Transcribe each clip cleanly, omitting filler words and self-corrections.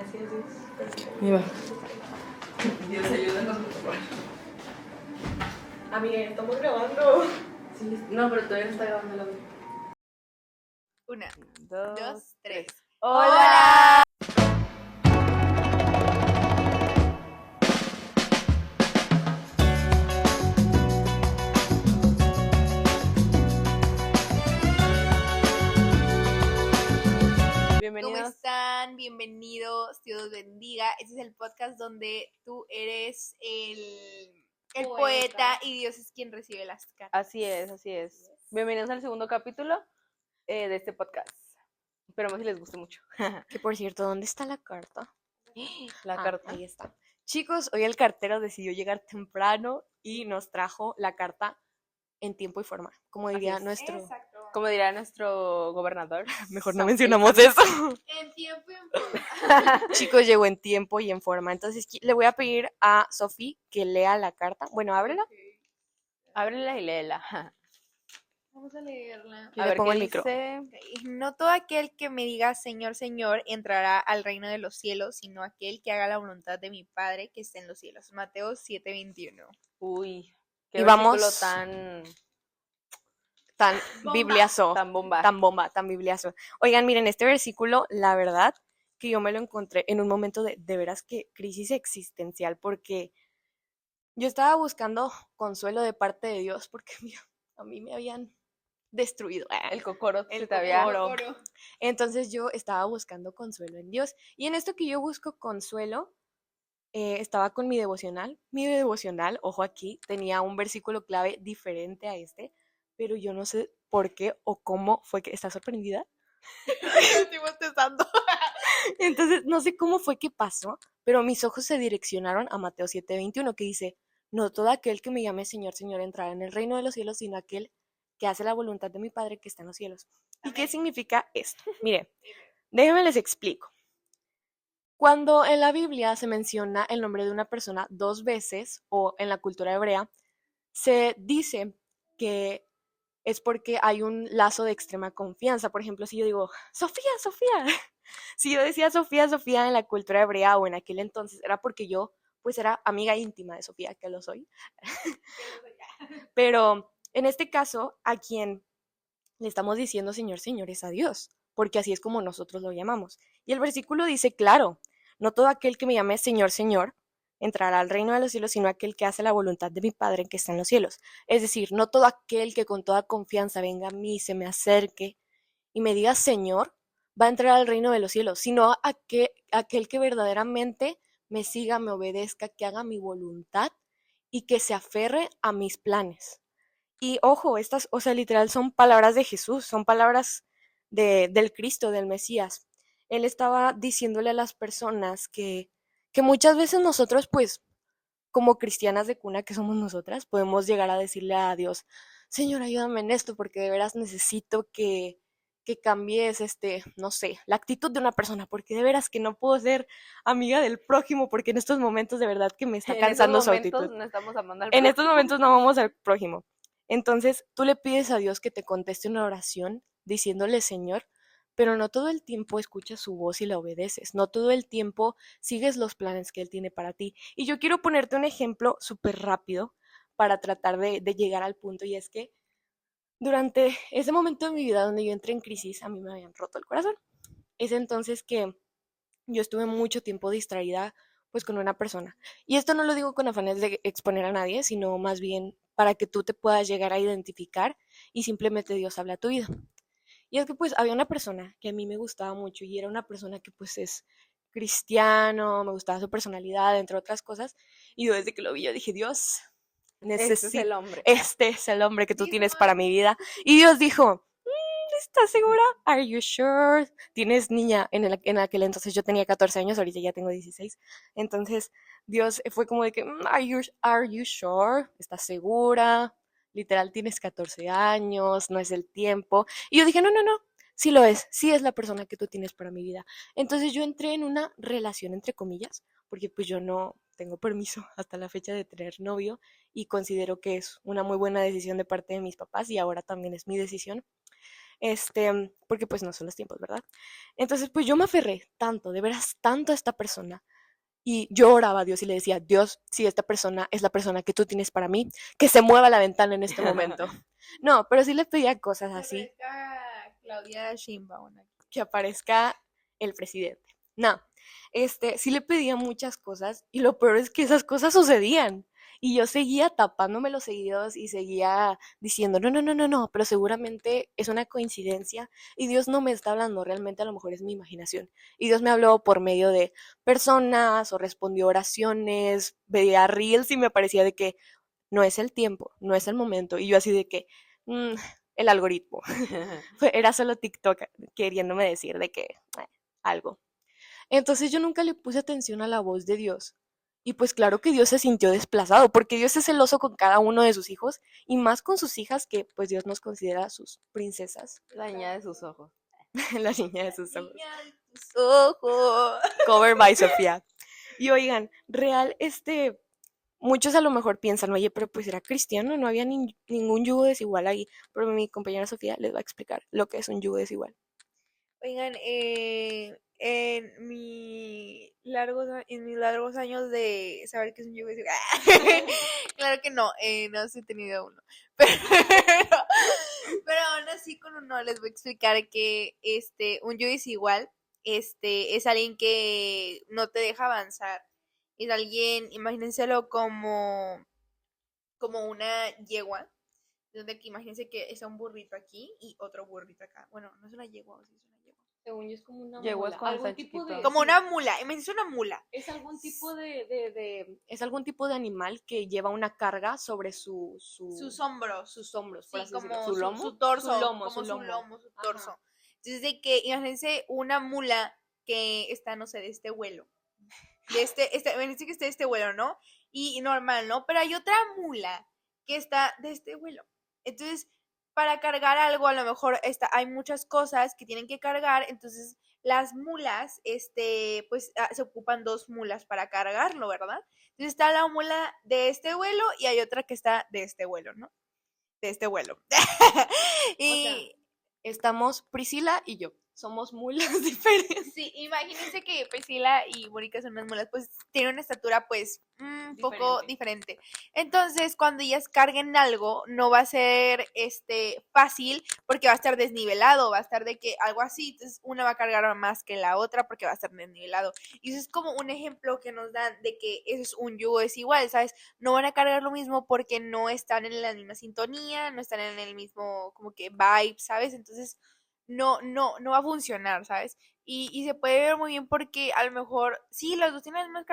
Gracias, Dios. Ahí va. Dios, ayúdanos. Amiga, ya estamos grabando. Sí, no, pero todavía no está grabando el audio. 1, Dos, 2, 3. ¡Hola! ¿Cómo Bienvenidos. están? Bienvenidos, Dios los bendiga. Este es el podcast donde tú eres el poeta y Dios es quien recibe las cartas. Así es. Bienvenidos al segundo capítulo de este podcast. Esperamos si les guste mucho. Que por cierto, ¿dónde está la carta? La carta. Ahí está. Chicos, hoy el cartero decidió llegar temprano y nos trajo la carta en tiempo y forma. Como diría es. nuestro... Como diría nuestro gobernador. Mejor no mencionamos eso. En tiempo y en forma. Chicos, llegó en tiempo y en forma. Entonces le voy a pedir a Sofi que lea la carta. Bueno, ábrela. Ábrela y léela. Vamos a leerla. Yo le pongo el micro. Dice. No todo aquel que me diga Señor, Señor entrará al reino de los cielos, sino aquel que haga la voluntad de mi Padre que está en los cielos. Mateo 7:21. Uy, qué Y versículo vamos- tan Tan bibliazo, tan bomba. tan bomba, tan bibliazo. Oigan, miren, este versículo, la verdad, que yo me lo encontré en un momento de veras que crisis existencial, porque yo estaba buscando consuelo de parte de Dios, porque mira, a mí me habían destruido. El cocoro El se te había. cocoro. Entonces yo estaba buscando consuelo en Dios. Y en esto que yo busco consuelo, estaba con mi devocional. Mi devocional, ojo aquí, tenía un versículo clave diferente a este, pero yo no sé por qué o cómo fue que... ¿Estás sorprendida? Estoy bostezando. Entonces, no sé cómo fue que pasó, pero mis ojos se direccionaron a Mateo 7:21, que dice, no todo aquel que me llame Señor, Señor entrará en el reino de los cielos, sino aquel que hace la voluntad de mi Padre que está en los cielos. ¿Y qué significa esto? Mire, déjenme les explico. Cuando en la Biblia se menciona el nombre de una persona 2 veces, o en la cultura hebrea, se dice que es porque hay un lazo de extrema confianza. Por ejemplo, si yo digo, Sofía, Sofía, si yo decía Sofía, Sofía en la cultura hebrea o en aquel entonces, era porque yo pues era amiga íntima de Sofía, que lo soy. Pero en este caso, a quien le estamos diciendo Señor, Señor es a Dios, porque así es como nosotros lo llamamos. Y el versículo dice, claro, no todo aquel que me llame Señor, Señor entrará al reino de los cielos, sino aquel que hace la voluntad de mi Padre que está en los cielos. Es decir, no todo aquel que con toda confianza venga a mí, se me acerque y me diga Señor, va a entrar al reino de los cielos, sino aquel que verdaderamente me siga, me obedezca, que haga mi voluntad y que se aferre a mis planes. Y ojo, estas, o sea, literal son palabras de Jesús, son palabras del Cristo, del Mesías. Él estaba diciéndole a las personas que muchas veces nosotros, pues, como cristianas de cuna que somos nosotras, podemos llegar a decirle a Dios, Señor, ayúdame en esto, porque de veras necesito que cambies, no sé, la actitud de una persona, porque de veras que no puedo ser amiga del prójimo, porque en estos momentos de verdad que me está cansando su actitud. No estamos amando al En estos momentos no vamos al prójimo. Entonces, tú le pides a Dios que te conteste una oración diciéndole, Señor, pero no todo el tiempo escuchas su voz y la obedeces, no todo el tiempo sigues los planes que Él tiene para ti. Y yo quiero ponerte un ejemplo súper rápido para tratar de llegar al punto, y es que durante ese momento de mi vida donde yo entré en crisis, a mí me habían roto el corazón. Es entonces que yo estuve mucho tiempo distraída pues con una persona. Y esto no lo digo con afanes de exponer a nadie, sino más bien para que tú te puedas llegar a identificar y simplemente Dios habla a tu vida. Y es que pues había una persona que a mí me gustaba mucho y era una persona que pues es cristiano, me gustaba su personalidad, entre otras cosas. Y yo desde que lo vi yo dije, Dios, Este es el hombre. este es el hombre que tú tienes para mi vida. Y Dios dijo, ¿estás segura? Are you sure? Tienes niña, en aquel entonces yo tenía 14 años, ahorita ya tengo 16. Entonces Dios fue como de que, are you sure? ¿Estás segura? Literal, tienes 14 años, no es el tiempo. Y yo dije, no, sí lo es, sí es la persona que tú tienes para mi vida. Entonces yo entré en una relación, entre comillas, porque pues yo no tengo permiso hasta la fecha de tener novio y considero que es una muy buena decisión de parte de mis papás y ahora también es mi decisión. porque pues no son los tiempos, ¿verdad? Entonces, pues yo me aferré tanto, de veras, tanto a esta persona. Y yo oraba a Dios y le decía, Dios, si esta persona es la persona que tú tienes para mí, que se mueva la ventana en este momento. No, pero sí le pedía cosas así, Claudia Sheinbaum aquí. que aparezca el presidente. No, sí le pedía muchas cosas y lo peor es que esas cosas sucedían. Y yo seguía tapándome los oídos y seguía diciendo, no, no, no, no, no, pero seguramente es una coincidencia y Dios no me está hablando, realmente a lo mejor es mi imaginación. Y Dios me habló por medio de personas o respondió oraciones, veía reels y me parecía de que no es el tiempo, no es el momento. Y yo así de que, "Mm, el algoritmo". Era solo TikTok queriéndome decir de que algo. Entonces yo nunca le puse atención a la voz de Dios. Y pues claro que Dios se sintió desplazado, porque Dios es celoso con cada uno de sus hijos y más con sus hijas que pues Dios nos considera sus princesas, La niña de sus ojos. la niña de sus ojos. Niña de tus ojos. Cover by Sofía. Y oigan, real, muchos a lo mejor piensan, oye, pero pues era cristiano, no había ningún yugo desigual ahí. Pero mi compañera Sofía les va a explicar lo que es un yugo desigual. Oigan, en mis largos años de saber que es un yugo desigual, claro que no, no he tenido uno, pero aún así con uno les voy a explicar que un yugo desigual, es alguien que no te deja avanzar, es alguien, imagínenselo como una yegua, donde que imagínense que está un burrito aquí y otro burrito acá. Bueno, no es una yegua, o sí es una yegua. Según yo es como una Yeguas mula, cuando algún están tipo de, chiquitos. Como sí, una mula, imagínense una mula. es algún tipo es algún tipo de animal que lleva una carga sobre Sus hombros. sus hombros, por Sí, así como decirlo. ¿Su lomo? su torso, Su lomo, como su su lomo. lomo, su Ajá. torso. Entonces, de que, imagínense una mula que está, no sé, de este vuelo. Imagínense que esté de este vuelo, ¿no? Y normal, ¿no? Pero hay otra mula que está de este vuelo. Entonces, para cargar algo, a lo mejor hay muchas cosas que tienen que cargar, entonces las mulas, pues se ocupan dos mulas para cargarlo, ¿verdad? Entonces está la mula de este vuelo y hay otra que está de este vuelo, ¿no? De este vuelo. Y Estamos Priscila y yo. Somos mulas diferentes. sí, imagínense que Priscila y Mónica son unas mulas, pues tienen una estatura pues un poco diferente. Entonces, cuando ellas carguen algo, no va a ser fácil porque va a estar desnivelado, va a estar de que algo así, entonces una va a cargar más que la otra porque va a estar desnivelado. Y eso es como un ejemplo que nos dan de que eso es un yugo desigual, ¿sabes? No van a cargar lo mismo porque no están en la misma sintonía, no están en el mismo como que vibe, ¿sabes? Entonces no va a funcionar, ¿sabes? Y se puede ver muy bien porque a lo mejor, sí, las dos tienen las mismas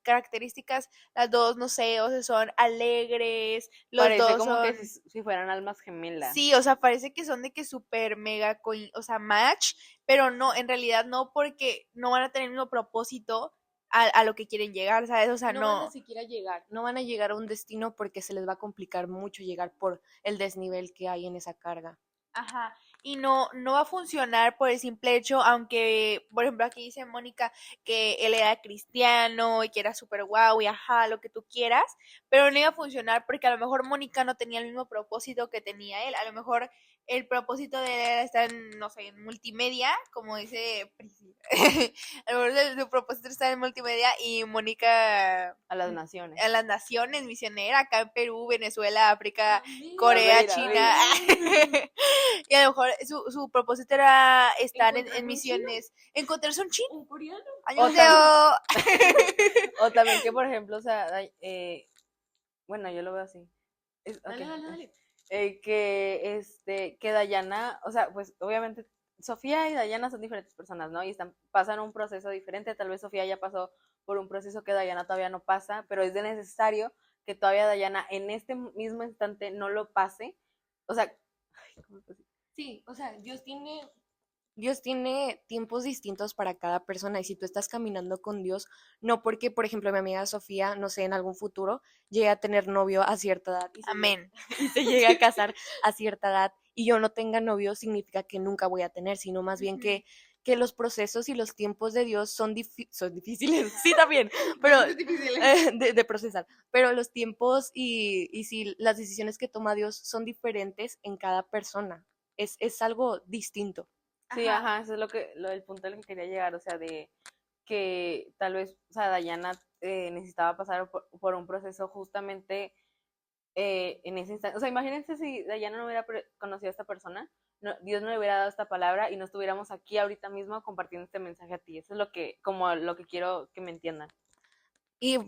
características, las dos, no sé, o sea, son alegres, los Parece dos como que son... si fueran almas gemelas. Sí, o sea, parece que son de que súper mega, o sea, match, pero no, en realidad no, porque no van a tener el mismo propósito a lo que quieren llegar, ¿sabes? O sea, No van a siquiera llegar, no van a llegar a un destino porque se les va a complicar mucho llegar por el desnivel que hay en esa carga. Ajá, y no va a funcionar por el simple hecho, aunque, por ejemplo, aquí dice Mónica que él era cristiano y que era súper guau y ajá, lo que tú quieras, pero no iba a funcionar porque a lo mejor Mónica no tenía el mismo propósito que tenía él, a lo mejor el propósito de él era estar en, no sé, en multimedia, como dice Priscila. A lo mejor su propósito era estar en multimedia y Mónica A las naciones. a las naciones, misionera, acá en Perú, Venezuela, África, Mira, Corea, a ver. China. Y a lo mejor su propósito era estar en ¿Encontrarse un misiones. Encontrarse un chino. un coreano. Ayudeo. O también que, por ejemplo, o sea, bueno, yo lo veo así. Dale, Ok. dale, dale. Que Dayana, o sea, pues obviamente Sofía y Dayana son diferentes personas, ¿no? Y pasan un proceso diferente, tal vez Sofía ya pasó por un proceso que Dayana todavía no pasa, pero es de necesario que todavía Dayana en este mismo instante no lo pase, o sea, ¿cómo te digo? Sí, o sea, Dios tiene tiempos distintos para cada persona y si tú estás caminando con Dios, no porque, por ejemplo, mi amiga Sofía, no sé, en algún futuro llegue a tener novio a cierta edad Amén. y se llegue a casar a cierta edad y yo no tenga novio, significa que nunca voy a tener, sino más bien que los procesos y los tiempos de Dios son difíciles, sí también, pero de procesar, pero los tiempos y si las decisiones que toma Dios son diferentes en cada persona. es algo distinto. Sí, ajá, eso es el punto al que quería llegar, o sea, de que tal vez, o sea, Dayana necesitaba pasar por un proceso justamente en ese instante. O sea, imagínense si Dayana no hubiera conocido a esta persona, Dios no le hubiera dado esta palabra y no estuviéramos aquí ahorita mismo compartiendo este mensaje a ti. Eso es como lo que quiero que me entiendan. Y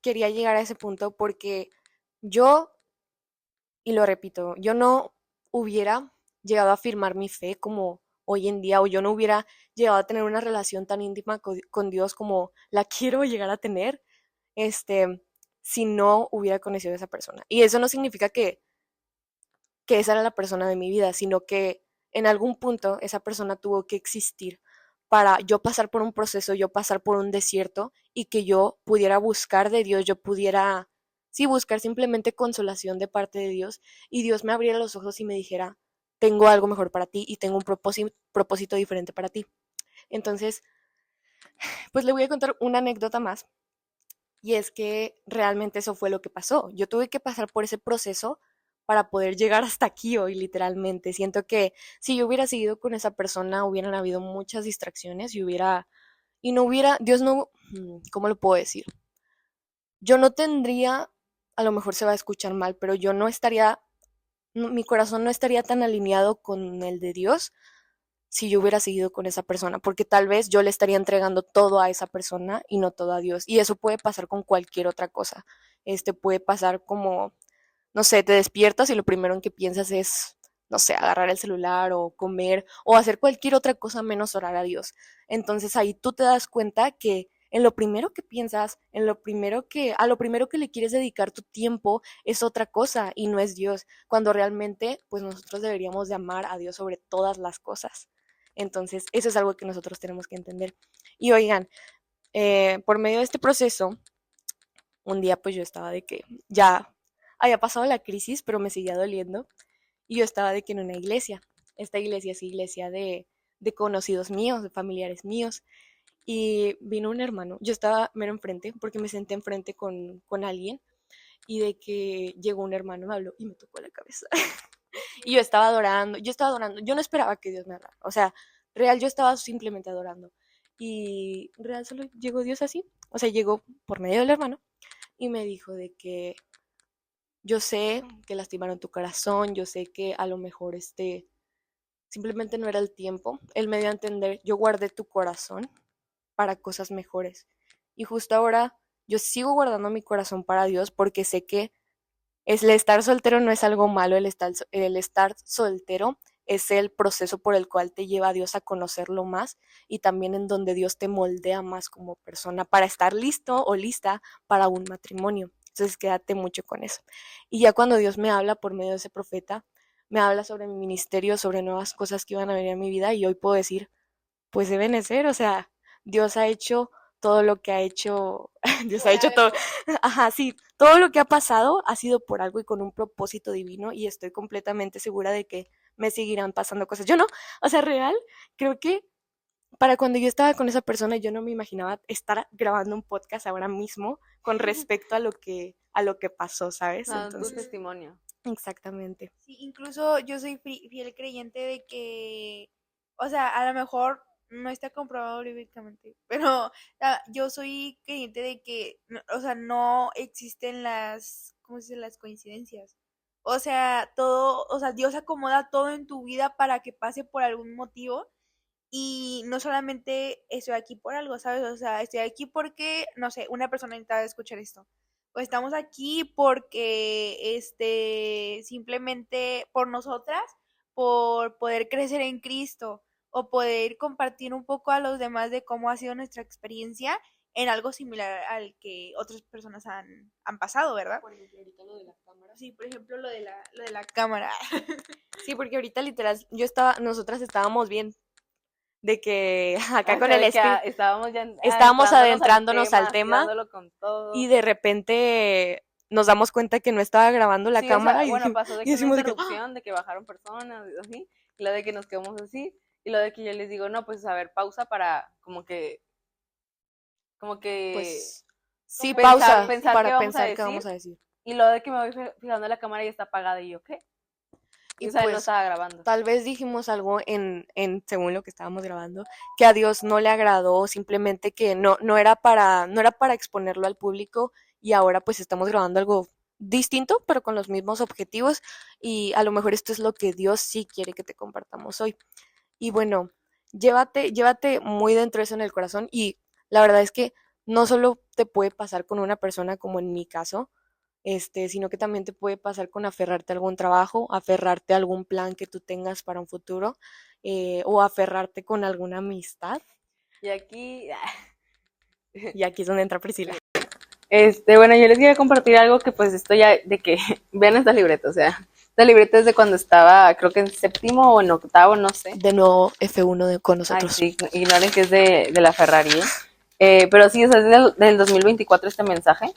quería llegar a ese punto porque yo, y lo repito, yo no hubiera llegado a afirmar mi fe como hoy en día, o yo no hubiera llegado a tener una relación tan íntima con Dios como la quiero llegar a tener, si no hubiera conocido a esa persona. Y eso no significa que esa era la persona de mi vida, sino que en algún punto esa persona tuvo que existir para yo pasar por un proceso, yo pasar por un desierto y que yo pudiera buscar de Dios, yo pudiera, sí, buscar simplemente consolación de parte de Dios y Dios me abriera los ojos y me dijera, tengo algo mejor para ti y tengo un propósito diferente para ti. Entonces, pues le voy a contar una anécdota más y es que realmente eso fue lo que pasó. Yo tuve que pasar por ese proceso para poder llegar hasta aquí hoy, literalmente. Siento que si yo hubiera seguido con esa persona, hubieran habido muchas distracciones y no hubiera, Dios no, ¿cómo lo puedo decir? Yo no tendría, a lo mejor se va a escuchar mal, pero yo no estaría, mi corazón no estaría tan alineado con el de Dios si yo hubiera seguido con esa persona, porque tal vez yo le estaría entregando todo a esa persona y no todo a Dios. Y eso puede pasar con cualquier otra cosa. Puede pasar como, no sé, te despiertas y lo primero en que piensas es, no sé, agarrar el celular o comer o hacer cualquier otra cosa menos orar a Dios. Entonces ahí tú te das cuenta que en lo primero que piensas, a lo primero que le quieres dedicar tu tiempo es otra cosa y no es Dios, cuando realmente pues nosotros deberíamos de amar a Dios sobre todas las cosas. Entonces eso es algo que nosotros tenemos que entender. Y oigan, por medio de este proceso, un día pues yo estaba de que ya había pasado la crisis, pero me seguía doliendo. Y yo estaba de que en una iglesia. Esta iglesia es iglesia de conocidos míos, de familiares míos. Y vino un hermano. Yo estaba mero enfrente porque me senté enfrente con alguien. Y de que llegó un hermano, me habló y me tocó la cabeza. Y yo estaba adorando, yo no esperaba que Dios me hablara. O sea, real, yo estaba simplemente adorando. Y real solo llegó Dios así. O sea, llegó por medio del hermano y me dijo de que yo sé que lastimaron tu corazón, yo sé que a lo mejor simplemente no era el tiempo. Él me dio a entender, yo guardé tu corazón para cosas mejores. Y justo ahora yo sigo guardando mi corazón para Dios porque sé que el estar soltero no es algo malo, el estar soltero es el proceso por el cual te lleva a Dios a conocerlo más y también en donde Dios te moldea más como persona para estar listo o lista para un matrimonio. Entonces quédate mucho con eso. Y ya cuando Dios me habla por medio de ese profeta, me habla sobre mi ministerio, sobre nuevas cosas que iban a venir a mi vida y hoy puedo decir, pues deben de ser, o sea, Dios ha hecho todo lo que ha hecho, Dios ha hecho todo, ajá, sí, todo lo que ha pasado ha sido por algo y con un propósito divino y estoy completamente segura de que me seguirán pasando cosas. Yo no, o sea, real, creo que para cuando yo estaba con esa persona yo no me imaginaba estar grabando un podcast ahora mismo con respecto a lo que pasó, ¿sabes? Tu Entonces, testimonio. exactamente. Sí, incluso yo soy fiel creyente de que, o sea, a lo mejor no está comprobado bíblicamente, pero yo soy creyente de que, o sea, no existen ¿cómo se dice? Las coincidencias. O sea, todo, o sea, Dios acomoda todo en tu vida para que pase por algún motivo y no solamente estoy aquí por algo, ¿sabes? O sea, estoy aquí porque, no sé, una persona necesitaba escuchar esto. Pues estamos aquí porque, simplemente por nosotras, por poder crecer en Cristo o poder compartir un poco a los demás de cómo ha sido nuestra experiencia en algo similar al que otras personas han pasado, ¿verdad? Por ejemplo, ahorita lo de la cámara. Sí, por ejemplo, lo de la cámara. Sí, porque ahorita literal, nosotras estábamos bien de que acá con Acá el de que espíritu estábamos ya estábamos adentrándonos al así tema dándolo con todo. y de repente nos damos cuenta que no estaba grabando la Sí, o cámara sea, bueno, pasó de y que una decimos de que, ¡ah! interrupción, de que bajaron personas, y así, y lo de que nos quedamos así, y lo de que yo les digo, no, pues a ver, pausa para como que Pues sí, pensar, pausa pensar qué para vamos a pensar qué decir, vamos a decir. y lo de que me voy fijando la cámara y está apagada, y yo, ¿qué? Y O sea, él no pues estaba grabando. tal vez dijimos algo según lo que estábamos grabando, que a Dios no le agradó, simplemente que no era para exponerlo al público, y ahora pues estamos grabando algo distinto, pero con los mismos objetivos, y a lo mejor esto es lo que Dios sí quiere que te compartamos hoy. Y bueno, llévate muy dentro de eso en el corazón, y la verdad es que no solo te puede pasar con una persona como en mi caso, sino que también te puede pasar con aferrarte a algún trabajo, aferrarte a algún plan que tú tengas para un futuro, o aferrarte con alguna amistad. Y aquí, Y aquí es donde entra Priscila. bueno, yo les quería compartir algo que pues esto ya, de que vean esta libreta, o sea, esta libreta es de cuando estaba, creo que en séptimo o en octavo, no sé. De nuevo F1 con Ay, nosotros. sí, ignoren que es de la Ferrari, ¿eh? Pero sí, o sea, es del 2024 este mensaje.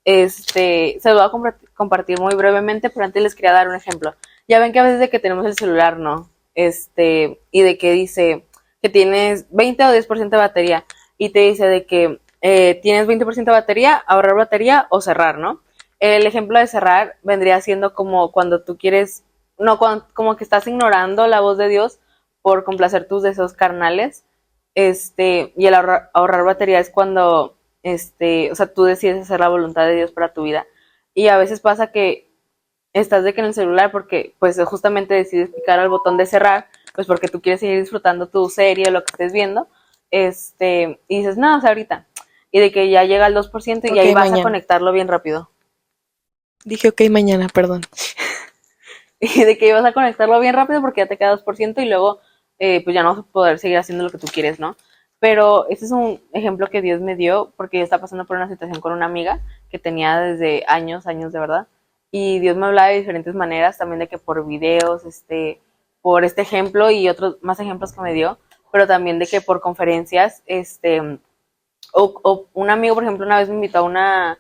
Se lo voy a compartir muy brevemente, pero antes les quería dar un ejemplo. Ya ven que a veces de que tenemos el celular, ¿no? Y de que dice que tienes 20 o 10% de batería, y te dice de que tienes 20% de batería, ahorrar batería o cerrar, ¿no? El ejemplo de cerrar vendría siendo como cuando tú quieres, no, como que estás ignorando la voz de Dios por complacer tus deseos carnales. Y el ahorrar batería es cuando o sea, tú decides hacer la voluntad de Dios para tu vida. Y a veces pasa que estás de que en el celular porque pues justamente decides picar al botón de cerrar, pues porque tú quieres seguir disfrutando tu serie o lo que estés viendo, y dices, no, o sea, ahorita. Y de que ya llega al 2% y Ok, ahí vas mañana. a conectarlo bien rápido. Dije ok mañana, perdón. Y de que ibas a conectarlo bien rápido porque ya te queda 2% y luego pues ya no vas a poder seguir haciendo lo que tú quieres, ¿no? Pero este es un ejemplo que Dios me dio porque yo estaba pasando por una situación con una amiga que tenía desde años, años de verdad. Y Dios me hablaba de diferentes maneras, también de que por videos, por este ejemplo y otros más ejemplos que me dio, pero también de que por conferencias, o un amigo, por ejemplo, una vez me invitó a una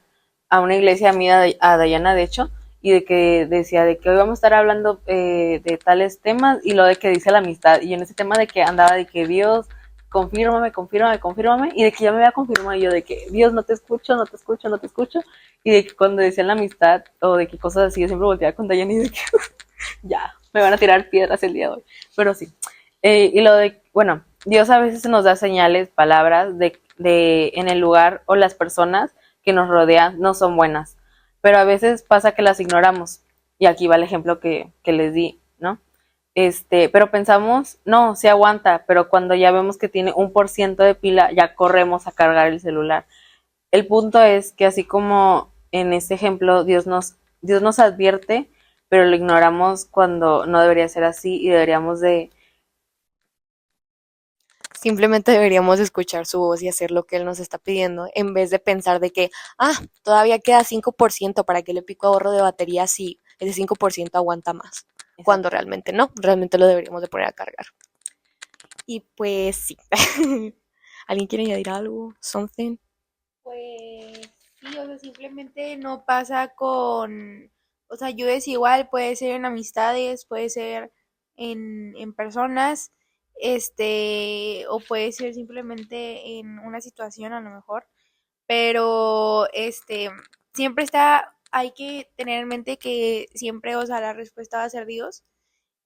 iglesia amiga, a Dayana, de hecho, y de que decía de que hoy vamos a estar hablando de tales temas, y lo de que dice la amistad, y en ese tema de que andaba de que Dios, confírmame, confírmame, confírmame, y de que ya me había confirmado, y yo de que Dios, no te escucho, no te escucho, no te escucho, y de que cuando decían la amistad, o de que cosas así, yo siempre volteaba con Dayana y de que ya, me van a tirar piedras el día de hoy, pero sí. Y lo de, bueno, Dios a veces nos da señales, palabras de en el lugar o las personas que nos rodean no son buenas, pero a veces pasa que las ignoramos. Y aquí va el ejemplo que les di, ¿no? Pero pensamos, no, se aguanta, pero cuando ya vemos que tiene 1% de pila, ya corremos a cargar el celular. El punto es que así como en este ejemplo Dios nos advierte, pero lo ignoramos cuando no debería ser así, y deberíamos de Simplemente deberíamos escuchar su voz y hacer lo que Él nos está pidiendo, en vez de pensar de que, todavía queda 5% para que le pico ahorro de batería si ese 5% aguanta más. Cuando realmente no, realmente lo deberíamos de poner a cargar. Y pues sí. ¿Alguien quiere añadir algo? ¿Something? Pues sí, o sea, simplemente no pasa con, o sea, yo es igual, puede ser en amistades, puede ser en personas, o puede ser simplemente en una situación a lo mejor, pero siempre hay que tener en mente que siempre, o sea, la respuesta va a ser Dios,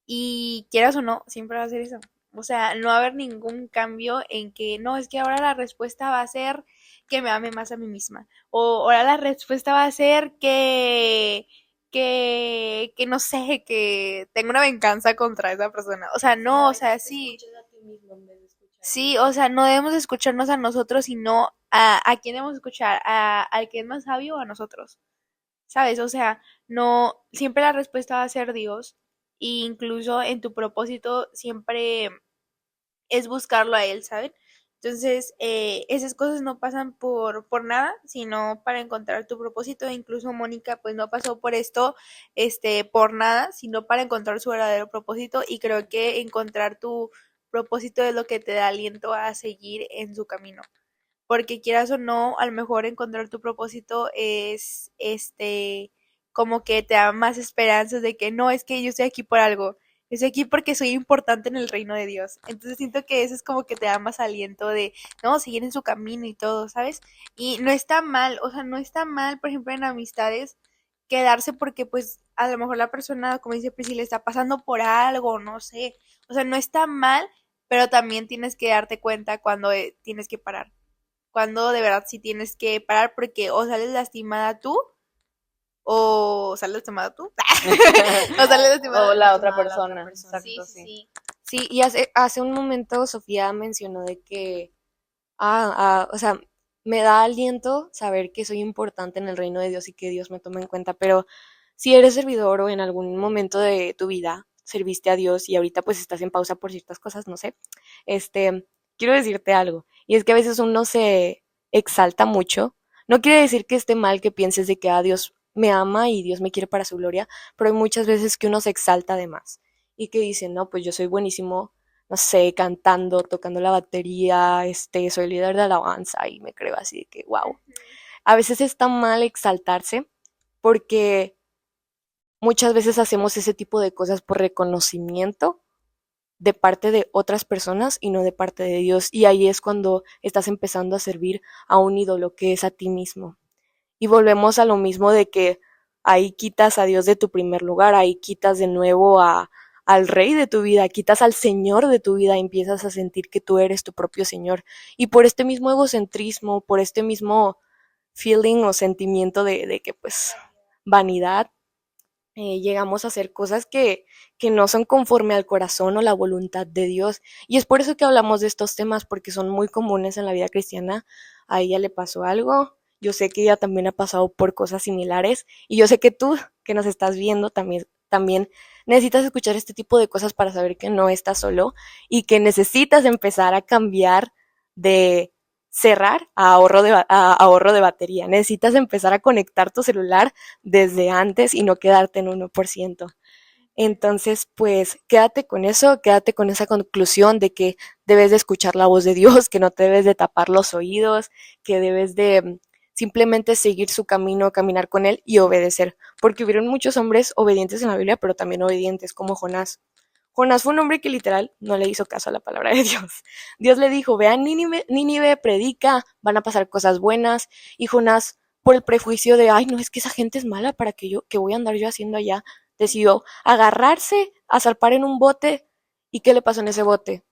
y quieras o no, siempre va a ser eso. O sea, no va a haber ningún cambio en que, no, es que ahora la respuesta va a ser que me ame más a mí misma. O ahora la respuesta va a ser que no sé, que tengo una venganza contra esa persona. O sea, no, o sea, sí. Sí, o sea, no debemos escucharnos a nosotros, sino a quién debemos escuchar, al que es más sabio o a nosotros. ¿Sabes? O sea, no, siempre la respuesta va a ser Dios, e incluso en tu propósito siempre es buscarlo a Él, ¿saben? Entonces, esas cosas no pasan por nada, sino para encontrar tu propósito. E incluso Mónica, pues no pasó por esto, por nada, sino para encontrar su verdadero propósito. Y creo que encontrar tu propósito es lo que te da aliento a seguir en su camino, porque quieras o no, a lo mejor encontrar tu propósito es, como que te da más esperanzas de que no, es que yo estoy aquí por algo, estoy aquí porque soy importante en el reino de Dios. Entonces siento que eso es como que te da más aliento de, no, seguir en su camino y todo, ¿sabes? Y no está mal, o sea, no está mal, por ejemplo, en amistades, quedarse porque pues a lo mejor la persona, como dice Priscila, está pasando por algo, no sé. O sea, no está mal, pero también tienes que darte cuenta cuando tienes que parar. Cuando de verdad sí tienes que parar porque o sales lastimada tú o sales lastimada tú o sales lastimada O la otra lastimada la persona. otra persona. Sí, Exacto, sí, sí. sí. Sí, y hace un momento Sofía mencionó de que, o sea, me da aliento saber que soy importante en el reino de Dios y que Dios me toma en cuenta, pero si eres servidor o en algún momento de tu vida serviste a Dios y ahorita pues estás en pausa por ciertas cosas, no sé, quiero decirte algo, y es que a veces uno se exalta mucho. No quiere decir que esté mal que pienses de que Dios me ama y Dios me quiere para su gloria, pero hay muchas veces que uno se exalta de más y que dice, no, pues yo soy buenísimo, no sé, cantando, tocando la batería, soy líder de alabanza y me creo así de que, wow. A veces está mal exaltarse porque muchas veces hacemos ese tipo de cosas por reconocimiento de parte de otras personas y no de parte de Dios. Y ahí es cuando estás empezando a servir a un ídolo que es a ti mismo. Y volvemos a lo mismo de que ahí quitas a Dios de tu primer lugar, ahí quitas de nuevo al rey de tu vida, quitas al Señor de tu vida y empiezas a sentir que tú eres tu propio Señor. Y por este mismo egocentrismo, por este mismo feeling o sentimiento de que pues vanidad, llegamos a hacer cosas que no son conforme al corazón o la voluntad de Dios. Y es por eso que hablamos de estos temas, porque son muy comunes en la vida cristiana. A ella le pasó algo, yo sé que ella también ha pasado por cosas similares, y yo sé que tú, que nos estás viendo, también necesitas escuchar este tipo de cosas para saber que no estás solo y que necesitas empezar a cambiar de cerrar a ahorro de batería. Necesitas empezar a conectar tu celular desde antes y no quedarte en 1%. Entonces, pues quédate con eso, quédate con esa conclusión de que debes de escuchar la voz de Dios, que no te debes de tapar los oídos, que debes de simplemente seguir su camino, caminar con él y obedecer. Porque hubieron muchos hombres obedientes en la Biblia, pero también obedientes, como Jonás. Jonás fue un hombre que literal no le hizo caso a la palabra de Dios. Dios le dijo, ve a Nínive, predica, van a pasar cosas buenas. Y Jonás, por el prejuicio de, ay, no, es que esa gente es mala, ¿para que voy a andar yo haciendo allá? Decidió agarrarse, a zarpar en un bote. ¿Y qué le pasó en ese bote?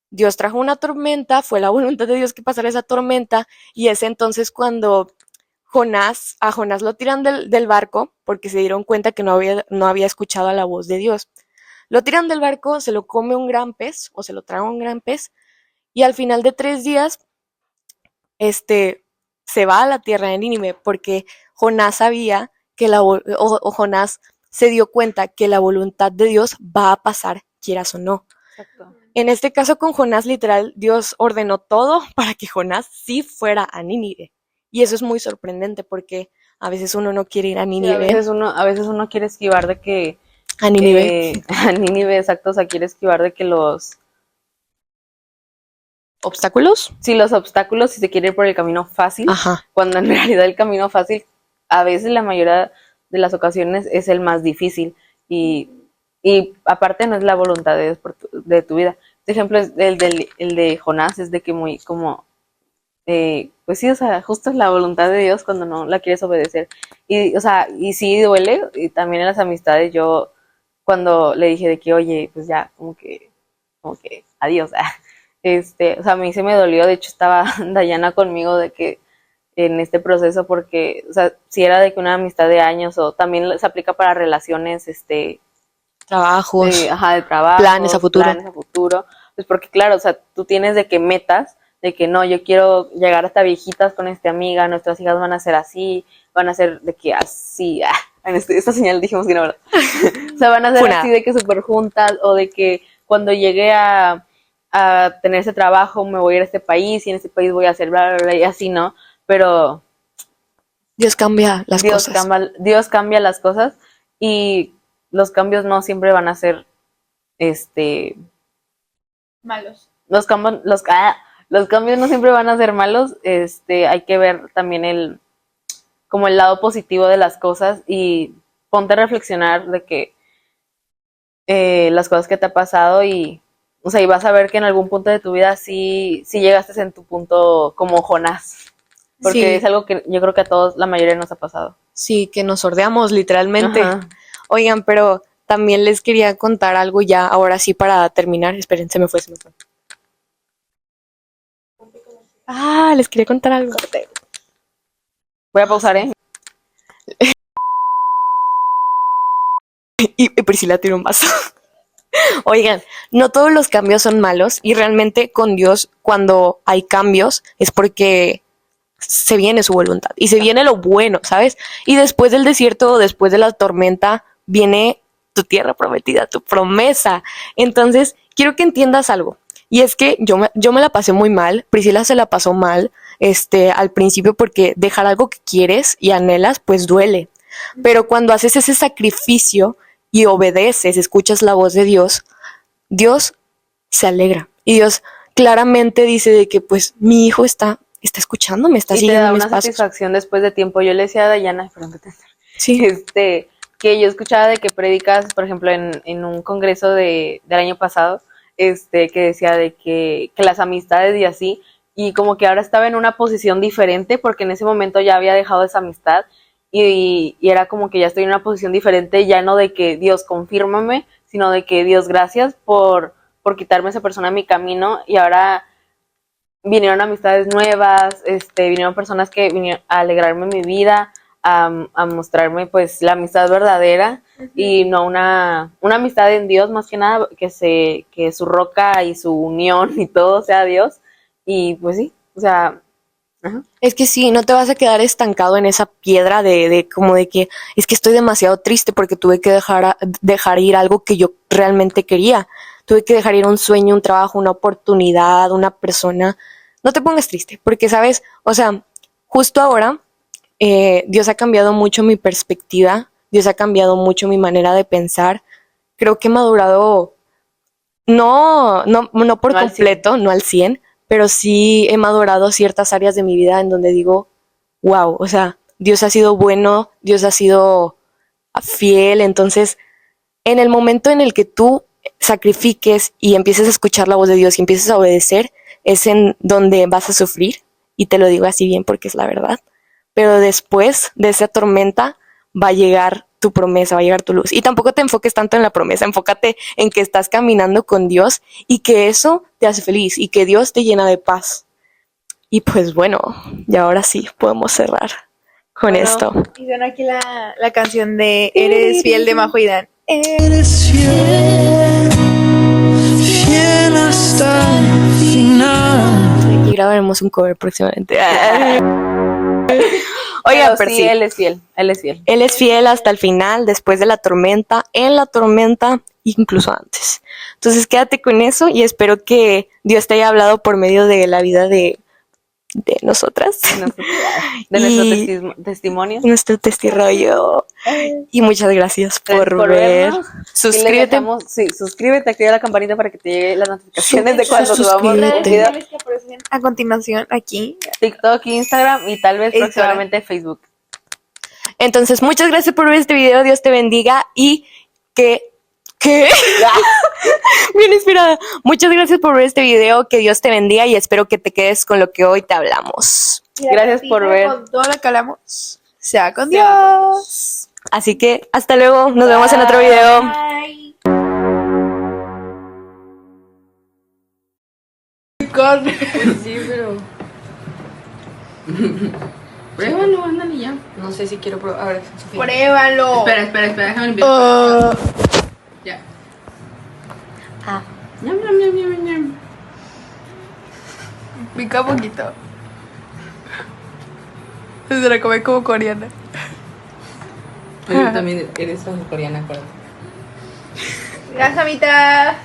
Dios trajo una tormenta, fue la voluntad de Dios que pasara esa tormenta, y es entonces cuando a Jonás lo tiran del barco, porque se dieron cuenta que no había escuchado a la voz de Dios. Lo tiran del barco, se lo come un gran pez, o se lo traga un gran pez, y al final de 3 días, se va a la tierra de Nínive, porque Jonás sabía que o Jonás se dio cuenta que la voluntad de Dios va a pasar, quieras o no. Exacto. En este caso con Jonás, literal, Dios ordenó todo para que Jonás sí fuera a Nínive. Y eso es muy sorprendente porque a veces uno no quiere ir a Sí, Nínive. a veces uno quiere esquivar de que A Nínive. a Nínive, exacto, o sea, quiere esquivar de que ¿Obstáculos? sí, los obstáculos, si se quiere ir por el camino fácil, Ajá. cuando en realidad el camino fácil, a veces la mayoría de las ocasiones es el más difícil y, y aparte no es la voluntad de Dios de tu vida. Este ejemplo es el de Jonás, es de que muy como, pues sí, o sea, justo es la voluntad de Dios cuando no la quieres obedecer. Y, o sea, y sí duele, y también en las amistades yo, cuando le dije de que, oye, pues ya, como que, adiós, o sea, a mí se me dolió, de hecho estaba Dayana conmigo de que en este proceso porque, o sea, si era de que una amistad de años o también se aplica para relaciones, Trabajos. de trabajo, planes a futuro, pues porque claro, o sea, tú tienes de que metas, de que no, yo quiero llegar hasta viejitas con esta amiga, nuestras hijas van a ser así, van a ser de que así, en esta señal dijimos que no, ¿verdad? O sea, van a ser así de que súper juntas o de que cuando llegue a tener ese trabajo me voy a ir a este país y en este país voy a hacer bla, bla, bla y así, ¿no? Pero Dios cambia las cosas. Dios cambia las cosas y los cambios no siempre van a ser Malos. los cambios no siempre van a ser malos. Hay que ver también como el lado positivo de las cosas y ponte a reflexionar de que las cosas que te ha pasado y, o sea, y vas a ver que en algún punto de tu vida sí llegaste en tu punto como Jonás. Porque Sí. es algo que yo creo que a todos, la mayoría nos ha pasado. Sí, que nos sordeamos literalmente. Ajá. Oigan, pero también les quería contar algo ya, ahora sí para terminar. Esperen, se me fue. Les quería contar algo. Voy a pausar, ¿eh? Y Priscila tiró un vaso. Oigan, no todos los cambios son malos y realmente con Dios cuando hay cambios es porque se viene su voluntad y se viene lo bueno, ¿sabes? Y después del desierto, después de la tormenta, viene tu tierra prometida, tu promesa. Entonces, quiero que entiendas algo. Y es que yo me la pasé muy mal, Priscila se la pasó mal, al principio porque dejar algo que quieres y anhelas, pues duele. Pero cuando haces ese sacrificio y obedeces, escuchas la voz de Dios, Dios se alegra. Y Dios claramente dice de que pues mi hijo está escuchándome, está Y te siguiendo da mis una pasos. satisfacción después de tiempo. Yo le decía a Dayana, perdón que te Sí. que yo escuchaba de que predicas, por ejemplo, en un congreso del año pasado, que decía de que las amistades y así, y como que ahora estaba en una posición diferente porque en ese momento ya había dejado esa amistad y era como que ya estoy en una posición diferente, ya no de que Dios confírmame, sino de que Dios gracias por quitarme esa persona a mi camino y ahora vinieron amistades nuevas, vinieron personas que vinieron a alegrarme mi vida, a mostrarme pues la amistad verdadera y no una amistad en Dios más que nada, que su roca y su unión y todo sea Dios. Y pues sí, o sea, ajá. Es que sí, no te vas a quedar estancado en esa piedra de como de que es que estoy demasiado triste porque tuve que dejar ir algo que yo realmente quería. Tuve que dejar ir un sueño, un trabajo, una oportunidad, una persona. No te pongas triste, porque sabes, o sea, justo ahora Dios ha cambiado mucho mi perspectiva, Dios ha cambiado mucho mi manera de pensar. Creo que he madurado, no por No al completo, no al 100, pero sí he madurado ciertas áreas de mi vida en donde digo, wow, o sea, Dios ha sido bueno, Dios ha sido fiel. Entonces, en el momento en el que tú sacrifiques y empieces a escuchar la voz de Dios y empieces a obedecer, es en donde vas a sufrir, y te lo digo así bien porque es la verdad, pero después de esa tormenta va a llegar tu promesa, va a llegar tu luz. Y tampoco te enfoques tanto en la promesa, enfócate en que estás caminando con Dios y que eso te hace feliz y que Dios te llena de paz. Y pues bueno, y ahora sí podemos cerrar con esto. Y suena aquí la canción de Eres fiel de Majo y Dan. Eres fiel, fiel hasta el final. Aquí grabaremos un cover próximamente. Oigan, Pero sí, él es fiel. Él es fiel hasta el final, después de la tormenta, en la tormenta, incluso antes. Entonces quédate con eso y espero que Dios te haya hablado por medio de la vida de nosotras. De nuestro testimonio. Nuestro testirollo. Y muchas gracias por ver. vernos. Suscríbete. Sí, suscríbete, activa la campanita para que te lleguen las notificaciones de cuando subamos un suscríbete. video. Que aparecen a continuación aquí. TikTok, Instagram y tal vez Instagram. próximamente Facebook. Entonces, muchas gracias por ver este video. Dios te bendiga y ¿Qué? Bien inspirada. Muchas gracias por ver este video. Que Dios te bendiga y espero que te quedes con lo que hoy te hablamos. Gracias por ver. Con todo lo que hablamos. Sea con Dios. Así que hasta luego. Nos vemos en otro video. Bye. Pues sí, pero. Pruébalo, ándale ya. No sé si quiero probar. A ver, Sofía. Pruébalo. Espera, déjame limpiar. Ya. Ah. Ñam. Pica poquito. Se la come como coreana. Tú también eres coreana, acuérdate. Gracias, amita.